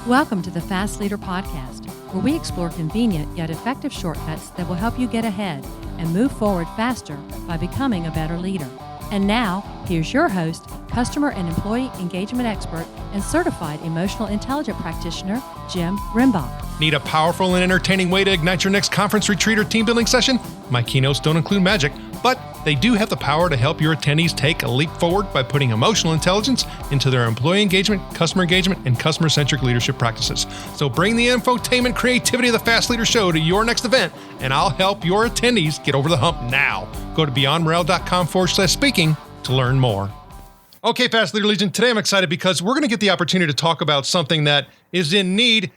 Welcome to the Fast Leader Podcast, where we explore convenient yet effective shortcuts that will help you get ahead and move forward faster by becoming a better leader. And now, here's your host, customer and employee engagement expert, and certified emotional intelligence practitioner, Jim Rimbach. Need a powerful and entertaining way to ignite your next conference, retreat, or team building session? My keynotes don't include magic, but they do have the power to help your attendees take a leap forward by putting emotional intelligence into their employee engagement, and customer-centric leadership practices. So bring the infotainment creativity of the Fast Leader Show to your next event, and I'll help your attendees get over the hump now. Go to beyondmorale.com/speaking to learn more. Okay, Fast Leader Legion, today I'm excited because we're going to get the opportunity to talk about something that is in need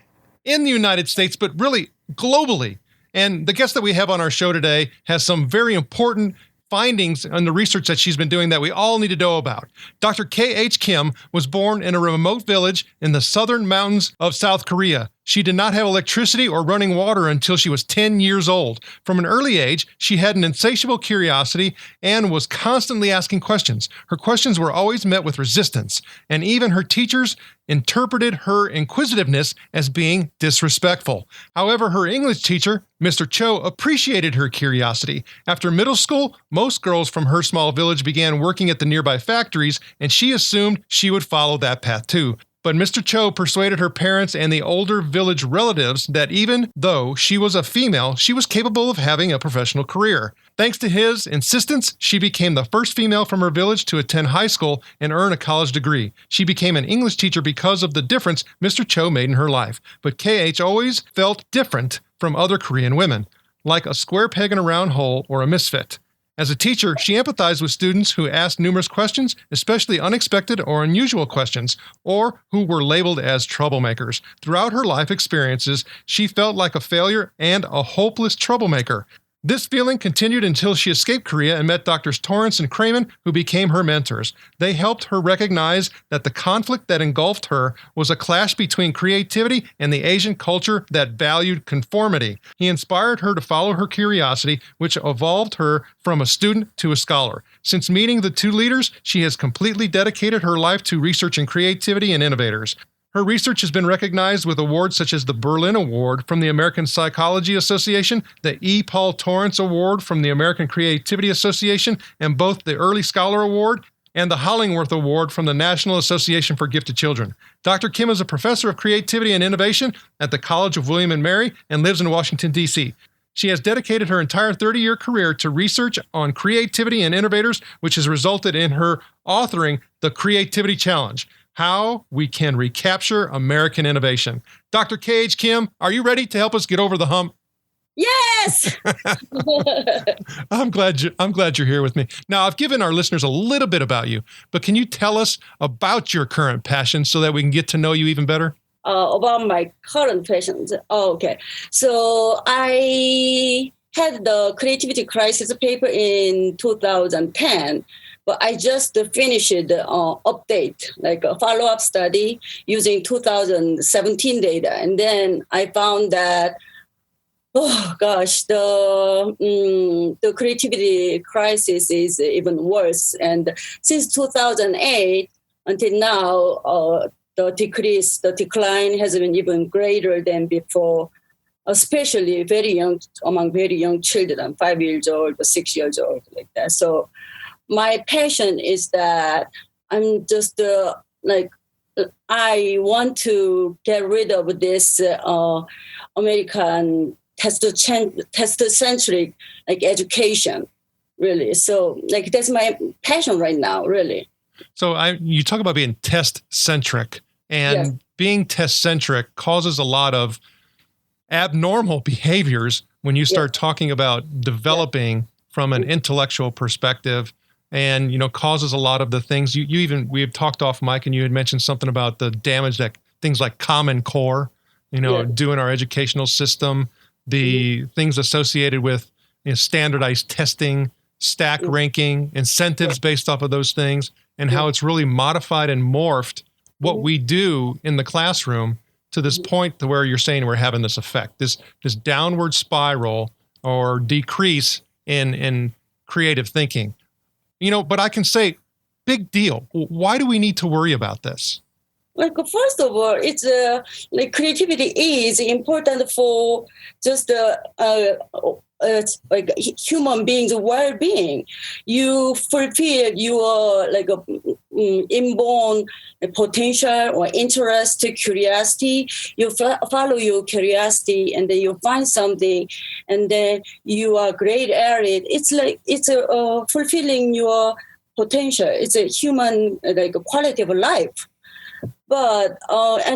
in the United States, but really globally. And the guest that we have on our show today has some very important findings on the research that she's been doing that we all need to know about. Dr. K.H. Kim was born in a remote village in the southern mountains of South Korea. She did not have electricity or running water until she was 10 years old. From an early age, she had an insatiable curiosity and was constantly asking questions. Her questions were always met with resistance, and even her teachers interpreted her inquisitiveness as being disrespectful. However, her English teacher, Mr. Cho, appreciated her curiosity. After middle school, most girls from her small village began working at the nearby factories, and she assumed she would follow that path too. But Mr. Cho persuaded her parents and the older village relatives that even though she was a female, she was capable of having a professional career. Thanks to his insistence, she became the first female from her village to attend high school and earn a college degree. She became an English teacher because of the difference Mr. Cho made in her life. But KH always felt different from other Korean women, like a square peg in a round hole or a misfit. As a teacher, she empathized with students who asked numerous questions, especially unexpected or unusual questions, or who were labeled as troublemakers. Throughout her life experiences, she felt like a failure and a hopeless troublemaker. This feeling continued until she escaped Korea and met Drs. Torrance and Kramen, who became her mentors. They helped her recognize that the conflict that engulfed her was a clash between creativity and the Asian culture that valued conformity. He inspired her to follow her curiosity, which evolved her from a student to a scholar. Since meeting the two leaders, she has completely dedicated her life to researching creativity and innovators. Her research has been recognized with awards such as the Berlin Award from the American Psychology Association, the E. Paul Torrance Award from the American Creativity Association, and both the Early Scholar Award and the Hollingworth Award from the National Association for Gifted Children. Dr. Kim is a professor of creativity and innovation at the College of William & Mary and lives in Washington, D.C. She has dedicated her entire 30-year career to research on creativity and innovators, which has resulted in her authoring the Creativity Challenge: How We Can Recapture American Innovation. Dr. K.H. Kim, are you ready to help us get over the hump? Yes. I'm glad you're here with me. Now, I've given our listeners a little bit about you, but can you tell us about your current passion so that we can get to know you even better? About my current passions. Okay. So I had the creativity crisis paper in 2010. But I just finished the update, like a follow-up study using 2017 data. And then I found that, the creativity crisis is even worse. And since 2008 until now, the decline has been even greater than before, especially among very young children, 5 years old or 6 years old, like that. So my passion is that I'm just I want to get rid of this American test-centric education, really. So that's my passion right now, really. So you talk about being test-centric, and yes, being test-centric causes a lot of abnormal behaviors when you start talking about developing from an intellectual perspective. And, causes a lot of the things we had talked off mic, and you had mentioned something about the damage that things like Common Core, do in our educational system, the things associated with standardized testing, stack ranking, incentives based off of those things, and how it's really modified and morphed what we do in the classroom to this point to where you're saying we're having this effect, this downward spiral or decrease in creative thinking. But I can say, big deal. Why do we need to worry about this? Like first of all, it's like creativity is important for just like human beings' well-being. You fulfill your like inborn potential or interest, curiosity. You follow your curiosity, and then you find something, and then you are great at it. It's like it's fulfilling your potential. It's a human like a quality of life. But the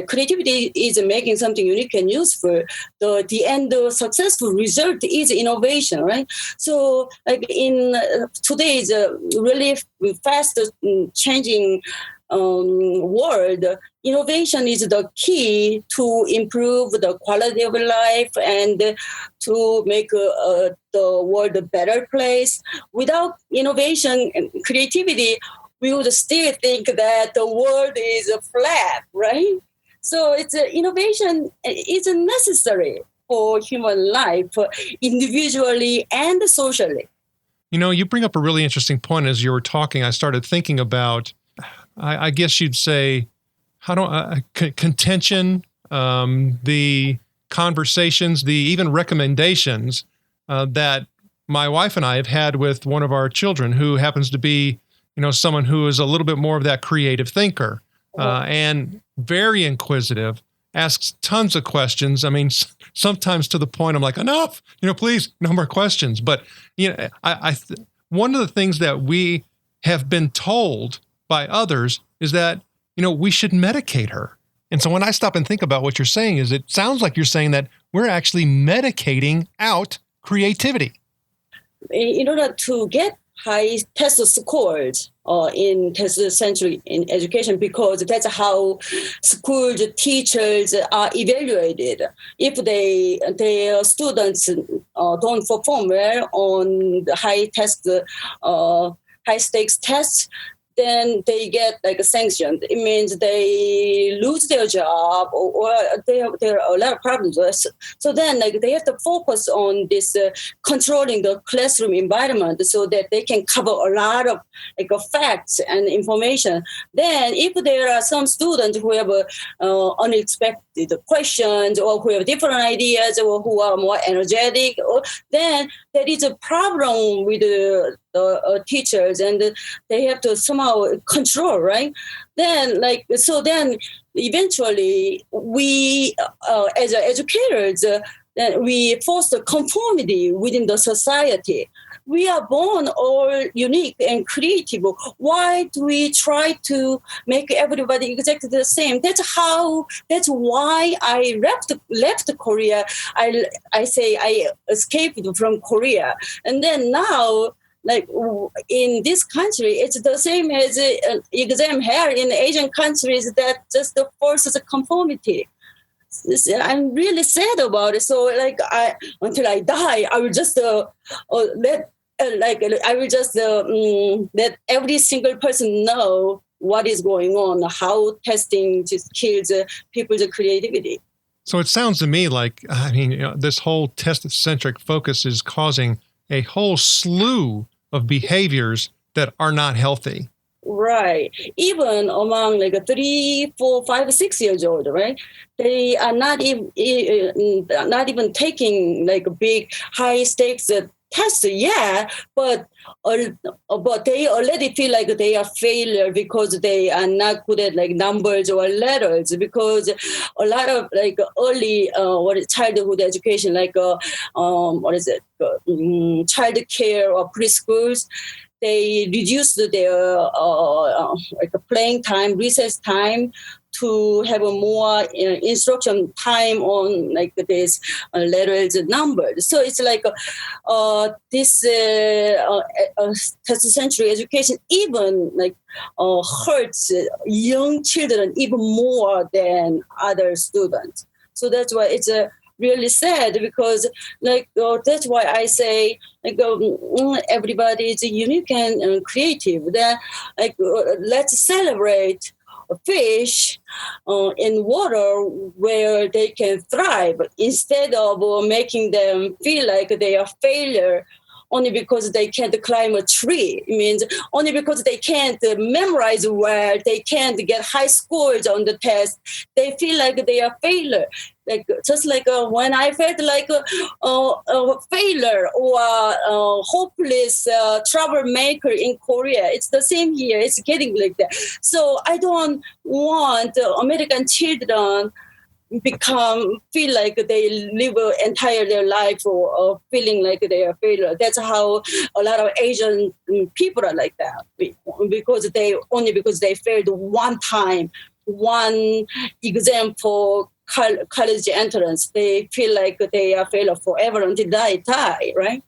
creativity is making something unique and useful. The end successful result is innovation, right? So like in today's really fast changing world, innovation is the key to improve the quality of life and to make the world a better place. Without innovation and creativity, we would still think that the world is flat, right? So it's innovation is necessary for human life, individually and socially. You know, you bring up a really interesting point. As you were talking, I started thinking about, I guess you'd say, contention, the conversations, the even recommendations that my wife and I have had with one of our children who happens to be, you know, someone who is a little bit more of that creative thinker and very inquisitive, asks tons of questions. I mean, sometimes to the point I'm like, enough, you know, please, no more questions. But, you know, one of the things that we have been told by others is that, you know, we should medicate her. And so when I stop and think about what you're saying, is it sounds like you're saying that we're actually medicating out creativity. In order to get high test scores in test-centric in education, because that's how schools teachers are evaluated. If their students don't perform well on the high stakes tests, then they get like sanctioned. It means they lose their job, or there are a lot of problems. So then like they have to focus on this controlling the classroom environment so that they can cover a lot of like facts and information. Then if there are some students who have unexpected questions or who have different ideas or who are more energetic, then there is a problem with the teachers, and they have to somehow control, right? Then eventually we as educators we foster conformity within the society. We are born all unique and creative. Why do we try to make everybody exactly the same? That's why I left Korea. I say I escaped from Korea, and then now, like in this country, it's the same as exam here in Asian countries that just forces a conformity. I'm really sad about it. So like until I die, I will just let every single person know what is going on, how testing just kills people's creativity. So it sounds to me like, I mean, you know, this whole test-centric focus is causing a whole slew of behaviors that are not healthy. Right. Even among like 3, 4, 5, 6 years old, right? They are not even taking like big high stakes tests yet, but they already feel like they are failure because they are not good at like numbers or letters, because a lot of like early childhood education, like child care or preschools, they reduced their like playing time, recess time, to have a more instruction time on like this letters and numbers. So it's like this test-centric education even like hurts young children even more than other students. So that's why it's really sad, because like that's why I say like everybody is unique and creative. Then like let's celebrate fish in water where they can thrive, instead of making them feel like they are failure only because they can't climb a tree. It means only because they can't memorize well, they can't get high scores on the test, they feel like they are failure. Like just like when I felt like a failure or a hopeless troublemaker in Korea, it's the same here. It's getting like that. So I don't want American children feel like they live entire their life or feeling like they are failure. That's how a lot of Asian people are like that, because they failed one time, one example, college entrance, they feel like they are failure forever until they die, right?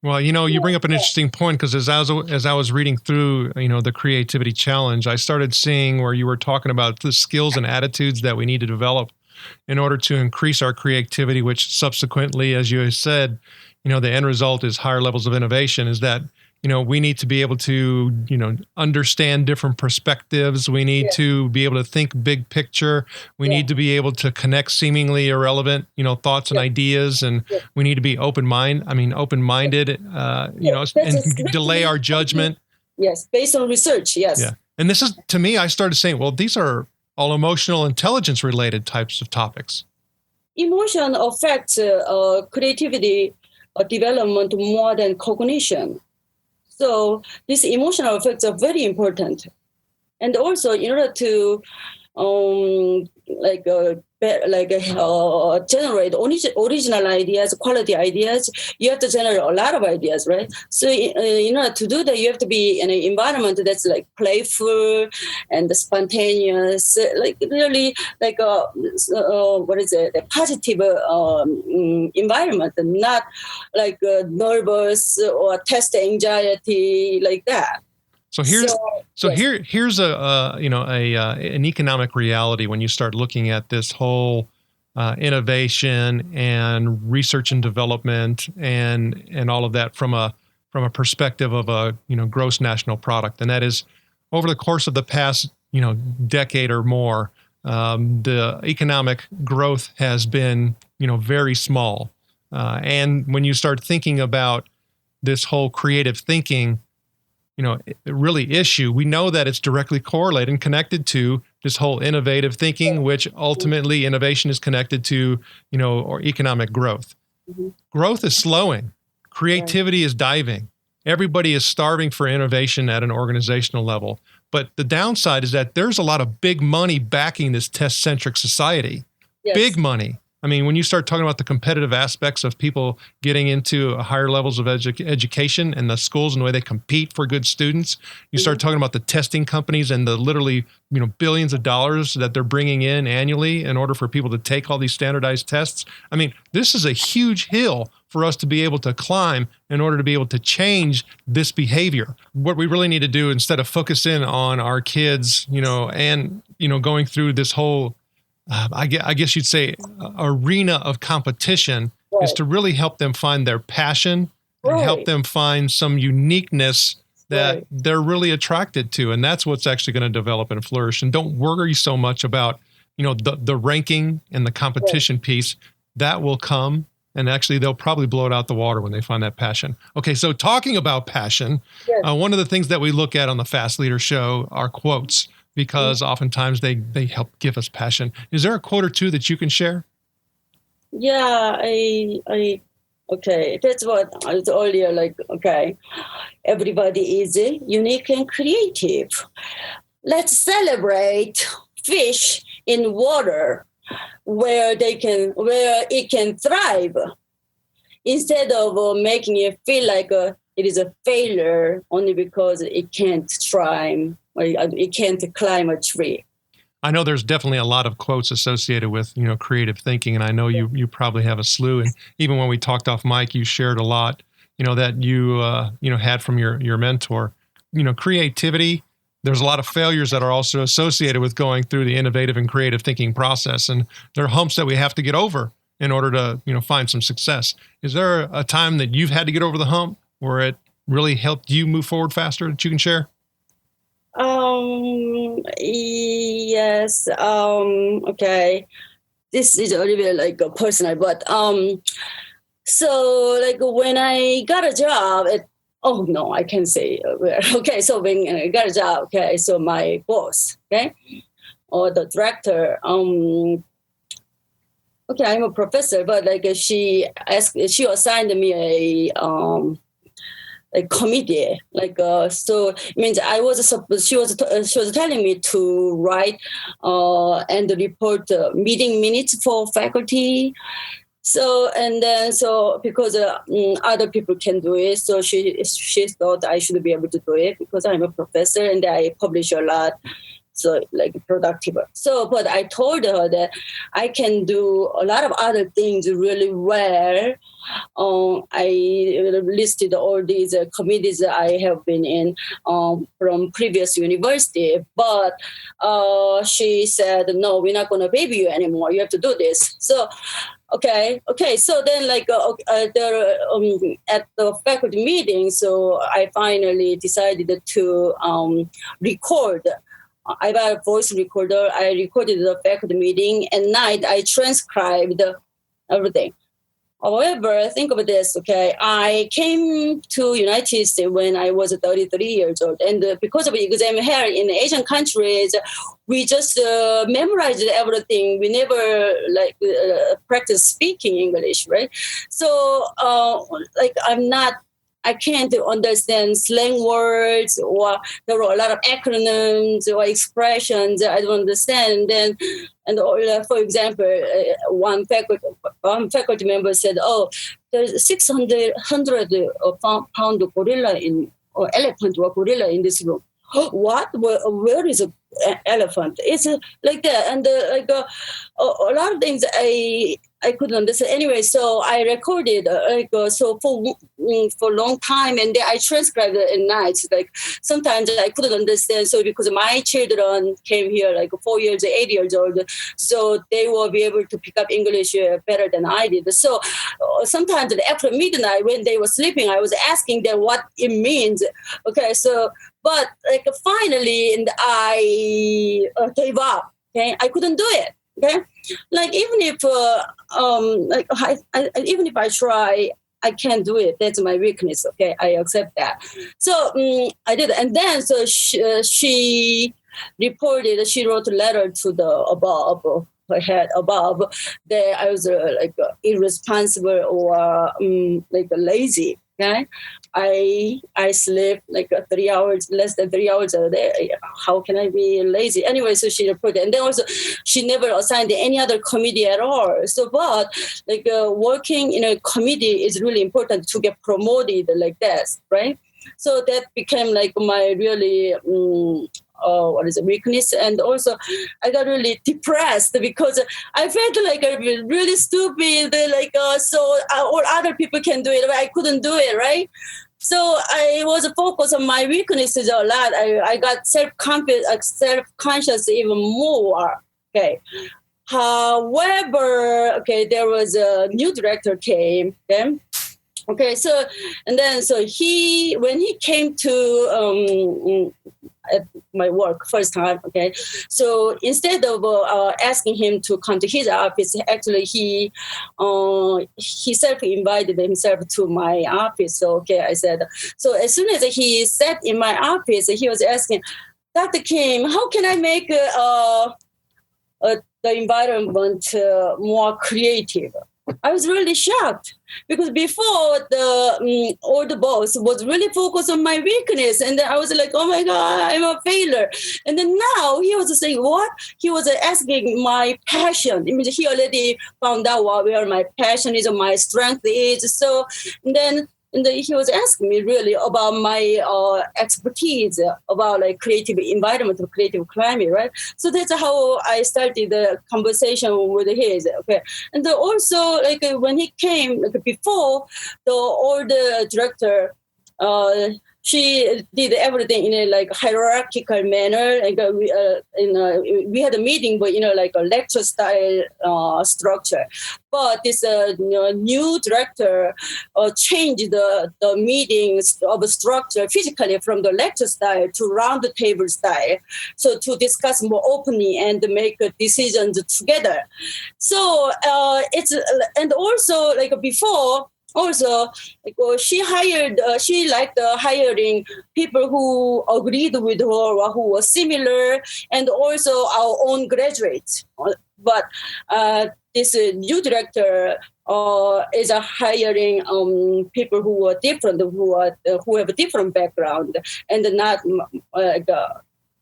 Well, you bring up an interesting point, because as I was reading through, the creativity challenge, I started seeing where you were talking about the skills and attitudes that we need to develop in order to increase our creativity, which subsequently, as you said, the end result is higher levels of innovation. Is that, we need to be able to, understand different perspectives. We need to be able to think big picture. We need to be able to connect seemingly irrelevant, thoughts and ideas. And we need to be open-minded, and delay our judgment. Yes, based on research, yes. Yeah. And this is, to me, I started saying, well, these are all emotional intelligence related types of topics. Emotion affects creativity development more than cognition. So these emotional effects are very important. And also, in order to generate original ideas, quality ideas, you have to generate a lot of ideas, right? So in order to do that, you have to be in an environment that's like playful and spontaneous, like really like a positive environment, and not like nervous or test anxiety like that. Here's an economic reality when you start looking at this whole innovation and research and development and all of that from a perspective of a gross national product, and that is over the course of the past decade or more, the economic growth has been very small, and when you start thinking about this whole creative thinking really issue, we know that it's directly correlated and connected to this whole innovative thinking, which ultimately innovation is connected to, or economic growth. Mm-hmm. Growth is slowing. Creativity is diving. Everybody is starving for innovation at an organizational level. But the downside is that there's a lot of big money backing this test-centric society. Yes. Big money. I mean, when you start talking about the competitive aspects of people getting into higher levels of education and the schools and the way they compete for good students, you start talking about the testing companies and the literally, billions of dollars that they're bringing in annually in order for people to take all these standardized tests. I mean, this is a huge hill for us to be able to climb in order to be able to change this behavior. What we really need to do, instead of focus in on our kids, and, going through this whole I guess you'd say arena of competition, is to really help them find their passion and help them find some uniqueness that they're really attracted to. And that's what's actually going to develop and flourish. And don't worry so much about, the ranking and the competition piece. That will come. And actually, they'll probably blow it out the water when they find that passion. Okay, so talking about passion, one of the things that we look at on the Fast Leader Show are quotes, because oftentimes they help give us passion. Is there a quote or two that you can share? Yeah, okay. That's what I was earlier everybody is unique and creative. Let's celebrate fish in water where it can thrive, instead of making it feel like it is a failure only because it can't thrive. It can't climb a tree. I know there's definitely a lot of quotes associated with, creative thinking, and I know you probably have a slew. And even when we talked off mic, you shared a lot, that you had from your mentor. Creativity. There's a lot of failures that are also associated with going through the innovative and creative thinking process, and there are humps that we have to get over in order to find some success. Is there a time that you've had to get over the hump where it really helped you move forward faster that you can share? Yes. Okay. This is a little bit personal, but So like when I got a job at, oh no, I can't say where. Okay, so when I got a job, okay, so my boss, okay, or the director, okay, I'm a professor, but like she assigned me a committee, like so it means she was telling me to write and report meeting minutes for faculty. So and then so because other people can do it, so she thought I should be able to do it because I'm a professor and I publish a lot, so like productive. So but I told her that I can do a lot of other things really well. I listed all these committees that I have been in from previous university, but she said, no, we're not going to baby you anymore, you have to do this. So okay. So then, like there at the faculty meeting, so I finally decided to record. I got a voice recorder. I recorded the faculty meeting. At night, I transcribed everything. However, think of this, okay? I came to United States when I was 33 years old. And because of the exam here in Asian countries, we just memorized everything. We never practice speaking English, right? So I can't understand slang words, or there were a lot of acronyms or expressions I don't understand. For example, one faculty member said, "Oh, there's 600 pound gorilla or elephant or gorilla in this room." What? Where is an elephant? It's like that, and a lot of things I couldn't understand. Anyway, so I recorded so for a long time, and then I transcribed it at night. Like sometimes I couldn't understand. So because my children came here like 4 years, 8 years old, so they will be able to pick up English better than I did. So sometimes after midnight when they were sleeping, I was asking them what it means. Okay, so but like finally, and I gave up. Okay, I couldn't do it. Okay, like even if even if I try, I can't do it. That's my weakness. Okay, I accept that. So I did, and then so she reported. She wrote a letter to the above her head above that I was irresponsible or lazy. Okay, I sleep like 3 hours, less than 3 hours a day. How can I be lazy? Anyway, so she reported, and then also she never assigned any other committee at all. So, but working in a committee is really important to get promoted like that, right? So that became like my really weakness. And also I got really depressed because I felt like I was really stupid, so all other people can do it, but I couldn't do it, right? So I was focused on my weaknesses a lot. I got self-conscious even more. Okay. However, okay, there was a new director came then. Okay, so and then so when he came to at my work first time, okay, so instead of asking him to come to his office, actually he self-invited himself to my office. So okay, I said, so as soon as he sat in my office, he was asking, Dr. Kim, how can I make the environment more creative? I was really shocked because before the old boss was really focused on my weakness, and then I was like, "Oh my God, I'm a failure." And then now he was saying, "What?" He was asking my passion. I mean, he already found out where my passion is and my strength is. So and then he was asking me really about my expertise about like creative environment, creative climate, right? So that's how I started the conversation with his. Okay, and then also like when he came before, the old director, she did everything in a hierarchical manner. We had a meeting, but like a lecture style structure. But this new director changed the meetings of structure physically from the lecture style to round table style, so to discuss more openly and make decisions together. So it's and also like before. Also, she liked hiring people who agreed with her or who were similar, and also our own graduates. But this new director is hiring people who are different, who have a different background, and not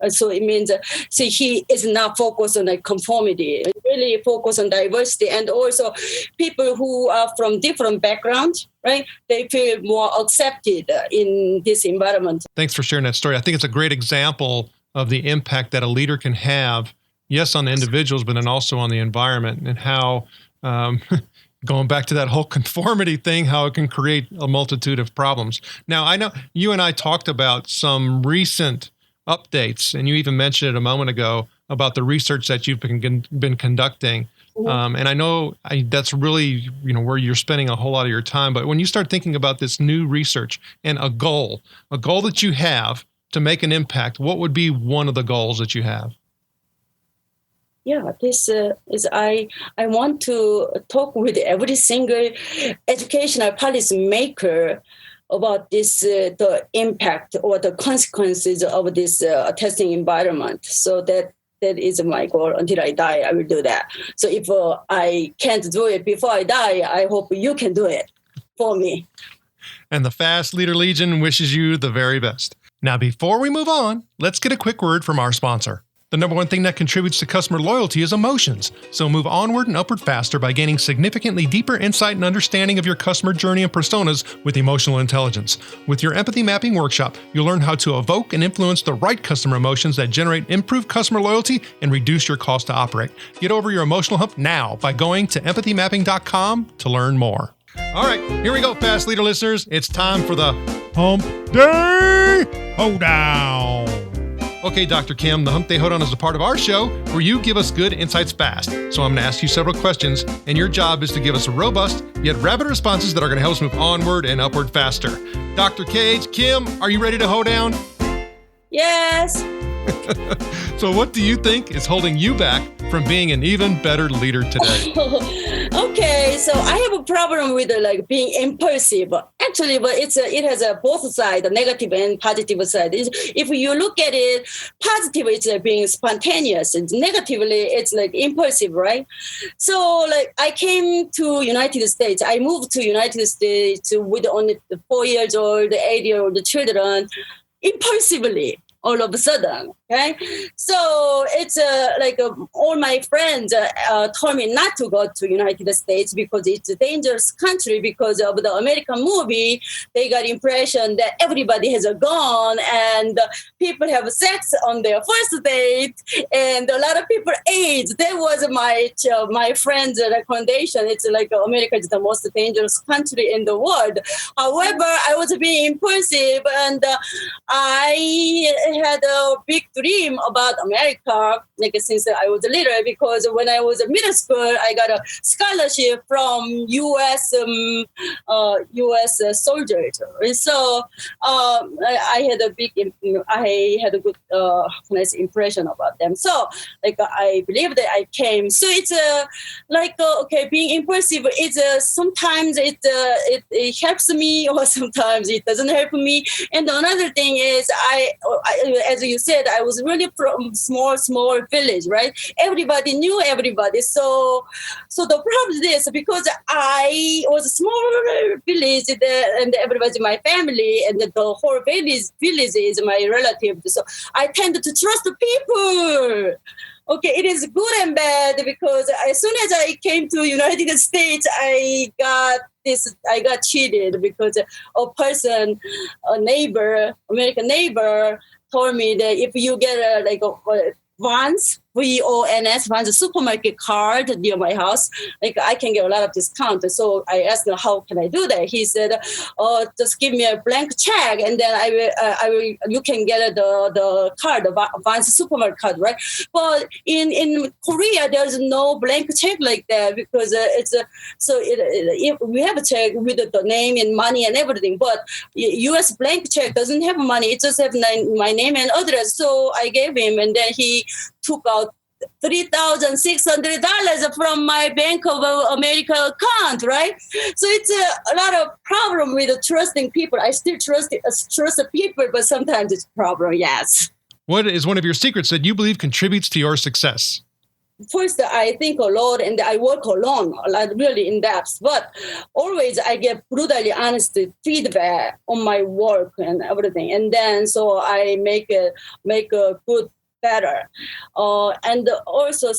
so it means he is not focused on conformity, really focused on diversity, and also people who are from different backgrounds, right? They feel more accepted in this environment. Thanks for sharing that story. I think it's a great example of the impact that a leader can have, yes, on the individuals, but then also on the environment, and how going back to that whole conformity thing, how it can create a multitude of problems. Now, I know you and I talked about some recent updates, and you even mentioned it a moment ago about the research that you've been conducting. And I know that's really, where you're spending a whole lot of your time. But when you start thinking about this new research and a goal that you have to make an impact, what would be one of the goals that you have? Yeah, this is I want to talk with every single educational policy maker about this, the impact or the consequences of this testing environment. So that is my goal. Until I die, I will do that. So if I can't do it before I die, I hope you can do it for me. And the Fast Leader Legion wishes you the very best. Now, before we move on, let's get a quick word from our sponsor. The number one thing that contributes to customer loyalty is emotions. So move onward and upward faster by gaining significantly deeper insight and understanding of your customer journey and personas with emotional intelligence. With your empathy mapping workshop, you'll learn how to evoke and influence the right customer emotions that generate improved customer loyalty and reduce your cost to operate. Get over your emotional hump now by going to empathymapping.com to learn more. All right, here we go, Fast Leader listeners. It's time for the Hump Day Hoedown. Okay, Dr. Kim, the Hump Day Hoedown is a part of our show where you give us good insights fast. So I'm going to ask you several questions, and your job is to give us robust yet rapid responses that are going to help us move onward and upward faster. Dr. Cage, Kim, are you ready to hoe down? Yes. So what do you think is holding you back from being an even better leader today? Okay, so I have a problem with being impulsive. Actually, but it has a both sides, the negative and positive side. If you look at it, positive it's being spontaneous, and negatively it's impulsive, right? So I came to United States. I moved to United States with only 4 years old, 8-year-old children, impulsively. All of a sudden, okay? So it's all my friends told me not to go to United States because it's a dangerous country because of the American movie. They got impression that everybody has a gun and people have sex on their first date and a lot of people age. That was my friend's recommendation. It's America is the most dangerous country in the world. However, I was being impulsive and I had a big dream about America since I was little because when I was in middle school, I got a scholarship from U.S. Soldiers. And so I had a good nice impression about them. So I believe that I came. So it's okay, being impulsive is sometimes it helps me or sometimes it doesn't help me. And another thing is I as you said, I was really from small village, right? Everybody knew everybody. So the problem is because I was a small village and everybody's my family and the whole village is my relative. So I tend to trust people. Okay, it is good and bad because as soon as I came to United States, I got cheated because a American neighbor told me that if you get a Vans, VONS, Vans supermarket card near my house, I can get a lot of discount. So I asked him, how can I do that? He said, just give me a blank check and then I will you can get the card, the Vans supermarket card, right? But in Korea, there's no blank check like that because if we have a check with the name and money and everything, but U.S. blank check doesn't have money. It just have my name and address. So I gave him and then he took out $3,600 from my Bank of America account, right? So it's a lot of problem with trusting people. I still trust the people, but sometimes it's a problem, yes. What is one of your secrets that you believe contributes to your success? First, I think a lot and I work alone, like really in depth. But always I get brutally honest feedback on my work and everything. And then so I make a good better. And also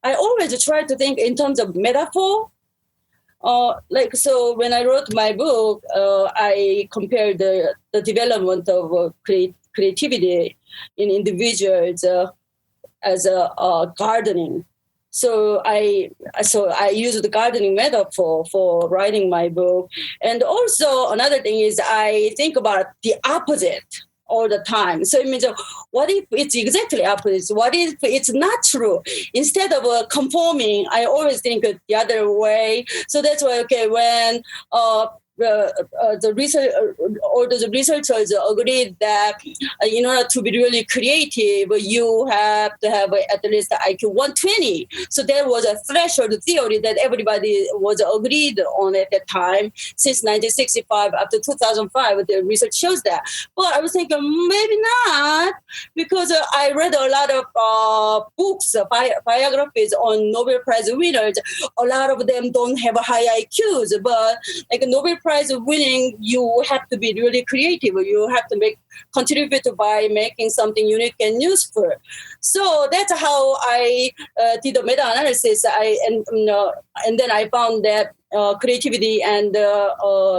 I always try to think in terms of metaphor. So when I wrote my book, I compared the development of creativity in individuals as gardening. So I use the gardening metaphor for writing my book. And also another thing is I think about the opposite all the time. So it means, what if it's exactly opposite? What if it's not true? Instead of conforming, I always think the other way. So that's why, when the research, all the researchers agreed that in order to be really creative, you have to have at least IQ 120. So there was a threshold theory that everybody was agreed on at that time. Since 1965 up to 2005, the research shows that. But I was thinking maybe not, because I read a lot of books, biographies on Nobel Prize winners. A lot of them don't have high IQs, but like a Nobel Prize winning, you have to be really creative. You have to contribute by making something unique and useful. So that's how I did a meta-analysis. And then I found that creativity and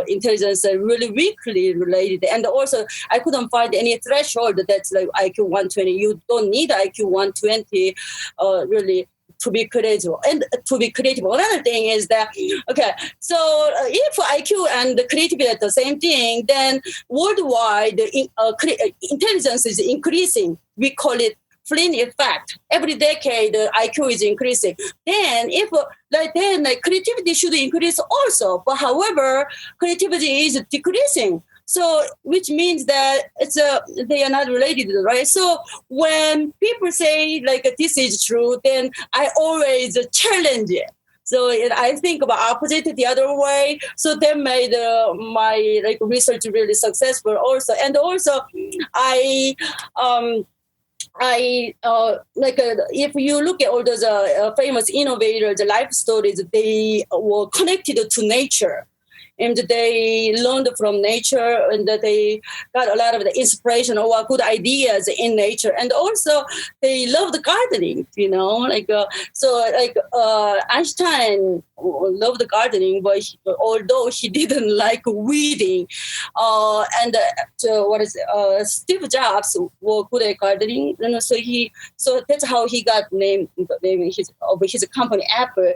intelligence are really weakly related. And also, I couldn't find any threshold that's like IQ 120. You don't need IQ 120 really to be creative. And to be creative, another thing is that, so if IQ and creativity are the same thing, then worldwide intelligence is increasing. We call it Flynn effect. Every decade, IQ is increasing. Then creativity should increase also. But however, creativity is decreasing. So, which means that they are not related, right? So when people say this is true, then I always challenge it. So I think about opposite the other way. So that made my research really successful also. And also, if you look at all those famous innovators, life stories, they were connected to nature. And they learned from nature, and they got a lot of the inspiration or good ideas in nature. And also, they loved gardening, Einstein loved gardening, but although he didn't like weeding. Steve Jobs was good at gardening. So that's how he got named his company, Apple.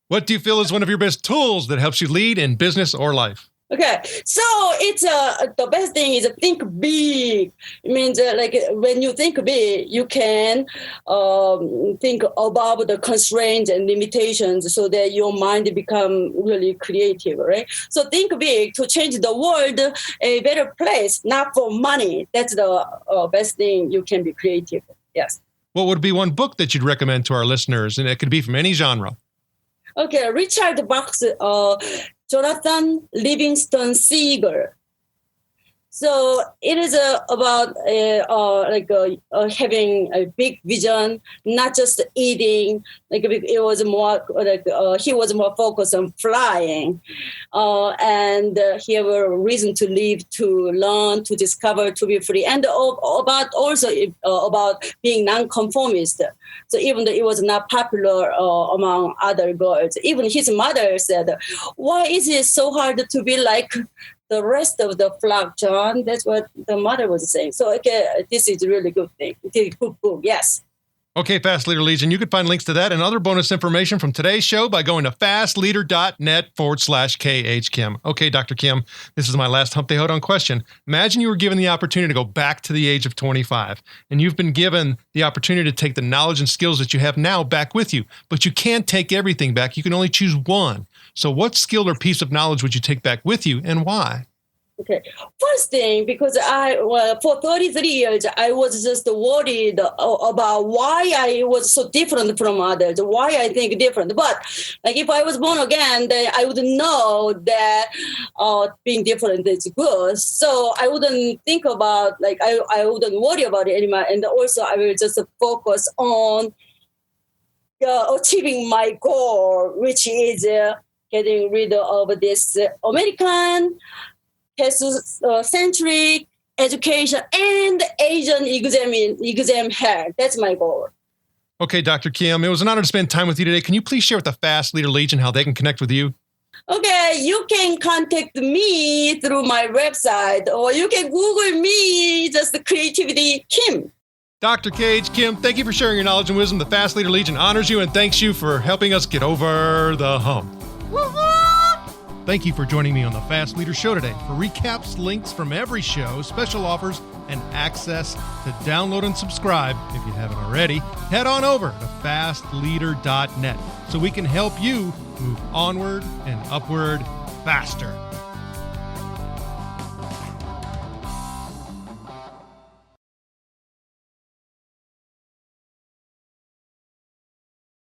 What do you feel is one of your best tools that helps you lead in business or life? Okay, so it's the best thing is think big. It means when you think big, you can think above the constraints and limitations, so that your mind become really creative, right? So think big to change the world a better place, not for money. That's the best thing you can be creative. Yes. What would be one book that you'd recommend to our listeners? And it could be from any genre. Okay, Richard Bach's Jonathan Livingston Seagull. So it is about having a big vision, not just eating. It was more he was more focused on flying, and he had a reason to live, to learn, to discover, to be free, and about being nonconformist. So even though it was not popular among other girls, even his mother said, "Why is it so hard to be like the rest of the flock, John?" That's what the mother was saying. So, this is a really good thing. It's a good book, yes. Okay, Fast Leader Legion, you can find links to that and other bonus information from today's show by going to fastleader.net/KH Kim. Okay, Dr. Kim, this is my last Hump Day Hoedown question. Imagine you were given the opportunity to go back to the age of 25, and you've been given the opportunity to take the knowledge and skills that you have now back with you, but you can't take everything back. You can only choose one. So what skill or piece of knowledge would you take back with you, and why? Okay. First thing, because for 33 years, I was just worried about why I was so different from others, why I think different. But like if I was born again, then I would know that being different is good. So I wouldn't think about, like, I wouldn't worry about it anymore. And also I will just focus on achieving my goal, which is getting rid of this American centric education and Asian exam hair. That's my goal. Okay, Dr. Kim, it was an honor to spend time with you today. Can you please share with the Fast Leader Legion how they can connect with you? Okay, you can contact me through my website, or you can Google me, just Creativity Kim. Dr. Cage, Kim, thank you for sharing your knowledge and wisdom. The Fast Leader Legion honors you and thanks you for helping us get over the hump. Thank you for joining me on the Fast Leader Show today. For recaps, links from every show, special offers, and access to download and subscribe, if you haven't already, head on over to fastleader.net so we can help you move onward and upward faster.